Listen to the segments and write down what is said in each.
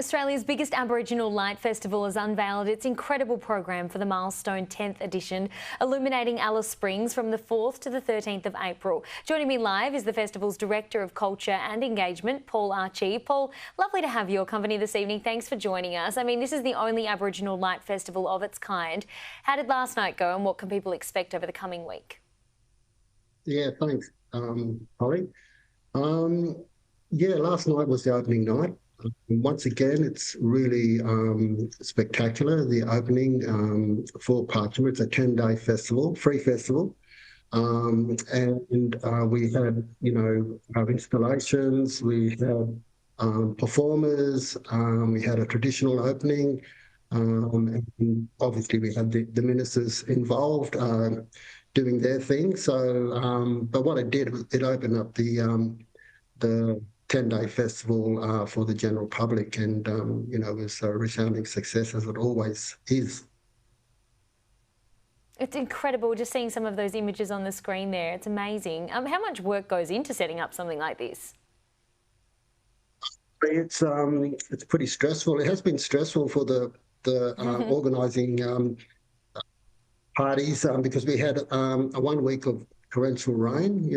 Australia's biggest Aboriginal Light Festival has unveiled its incredible program for the milestone 10th edition, illuminating Alice Springs from the 4th to the 13th of April. Joining me live is the festival's Director of Culture and Engagement, Chee. Paul, lovely to have your company this evening. Thanks for joining us. I mean, this is the only Aboriginal Light Festival of its kind. How did last night go and what can people expect over the coming week? Yeah, thanks, Holly. Last night was the opening night. Once again, it's really spectacular. The opening for Parrtjima, it's a 10-day festival, free festival. We had, our installations, we had performers, we had a traditional opening, and obviously we had the ministers involved doing their thing. So, but what it did was it opened up the 10-day festival for the general public, and it was a resounding success, as it always is. It's incredible just seeing some of those images on the screen there. It's amazing. How much work goes into setting up something like this? It's pretty stressful. It has been stressful for the organising parties because we had a 1 week of torrential rain,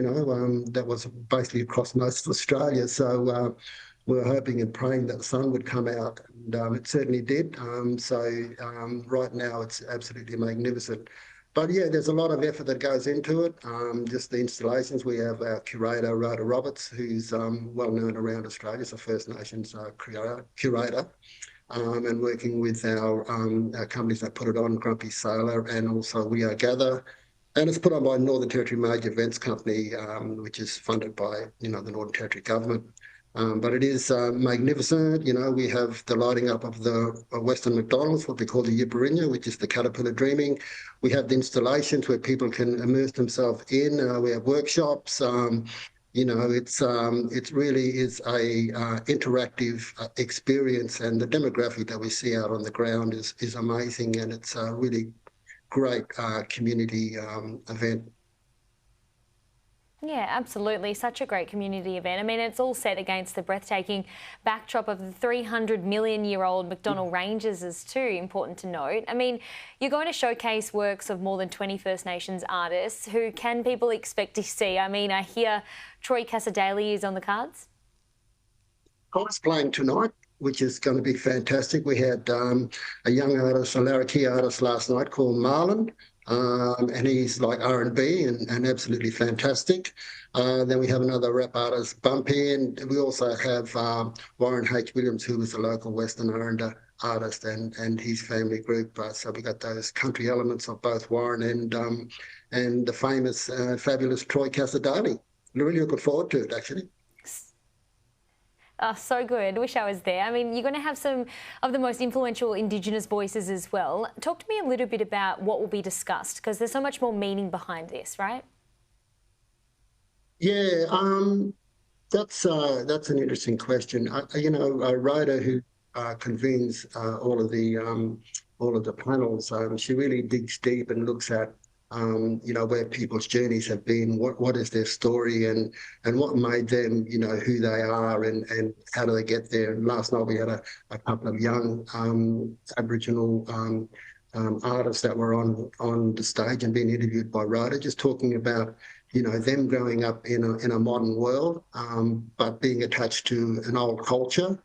that was basically across most of Australia. So we were hoping and praying that the sun would come out, and it certainly did. Right now it's absolutely magnificent. But yeah, there's a lot of effort that goes into it. Just the installations. We have our curator, Rhoda Roberts, who's well known around Australia as a First Nations curator. And working with our companies that put it on, Grumpy Sailor, and also We Are Gather. And it's put on by Northern Territory Major Events Company, which is funded by, the Northern Territory Government. But it is magnificent. We have the lighting up of the Western McDonald's, what we call the Yipperinya, which is the Caterpillar Dreaming. We have the installations where people can immerse themselves in. We have workshops. It really is a interactive experience, and the demographic that we see out on the ground is amazing, and it's a really great community event. Yeah, absolutely. Such a great community event. I mean, it's all set against the breathtaking backdrop of the 300-million-year-old McDonnell Ranges is too, important to note. I mean, you're going to showcase works of more than 20 First Nations artists. Who can people expect to see? I mean, I hear Troy Casadei is on the cards. I was playing tonight, which is going to be fantastic. We had a young artist, a Larrakia artist last night called Marlon, and he's like R&B and absolutely fantastic. Then we have another rap artist, Bumpy, and we also have Warren H. Williams, who is a local Western Islander artist, and his family group. So we got those country elements of both Warren and the famous, fabulous Troy Casadei. Really looking forward to it, actually. Oh, so good. Wish I was there. I mean, you're going to have some of the most influential Indigenous voices as well. Talk to me a little bit about what will be discussed, because there's so much more meaning behind this, right? Yeah, that's an interesting question. Rhoda, who convenes all of the panels, she really digs deep and looks at where people's journeys have been, what is their story, and what made them, who they are, and how do they get there. And last night we had a couple of young Aboriginal artists that were on the stage and being interviewed by Rhoda, just talking about, them growing up in a modern world, but being attached to an old culture,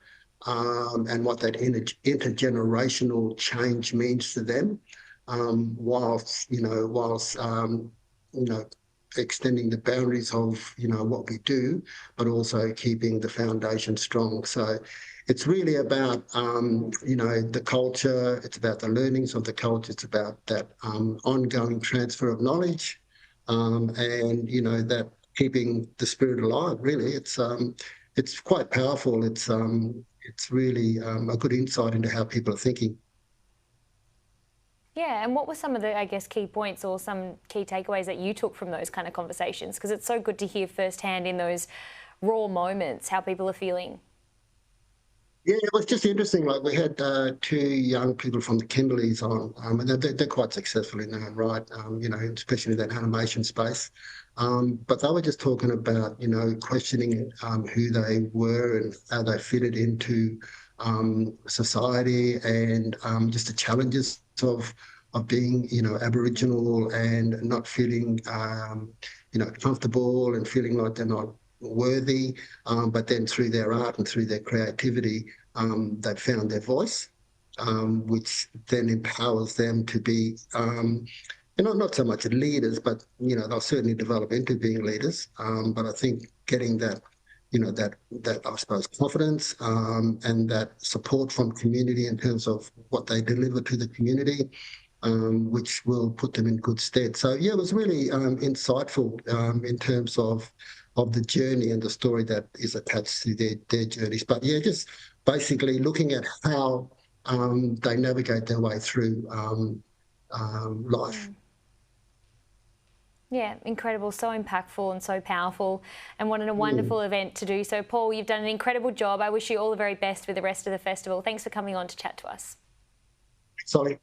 and what that intergenerational change means to them. Whilst extending the boundaries of what we do, but also keeping the foundation strong. So it's really about the culture. It's about the learnings of the culture. It's about that ongoing transfer of knowledge, and that keeping the spirit alive. Really, it's quite powerful. It's really a good insight into how people are thinking. Yeah, and what were some of the, I guess, key points or some key takeaways that you took from those kind of conversations? Because it's so good to hear firsthand in those raw moments how people are feeling. Yeah, it was just interesting. Like, we had two young people from the Kimberleys on, and they're quite successful in their own right, especially in that animation space. But they were just talking about, questioning who they were and how they fitted into society and just the challenges of being, Aboriginal and not feeling, comfortable and feeling like they're not worthy. But then through their art and through their creativity, they've found their voice, which then empowers them to be, not so much leaders, but, they'll certainly develop into being leaders. But I think getting that, that I suppose confidence and that support from community in terms of what they deliver to the community, which will put them in good stead. So yeah, it was really insightful in terms of the journey and the story that is attached to their journeys. But yeah, just basically looking at how they navigate their way through life. Yeah, incredible, so impactful and so powerful, and what a wonderful event to do. So Paul, you've done an incredible job. I wish you all the very best with the rest of the festival. Thanks for coming on to chat to us. Sorry.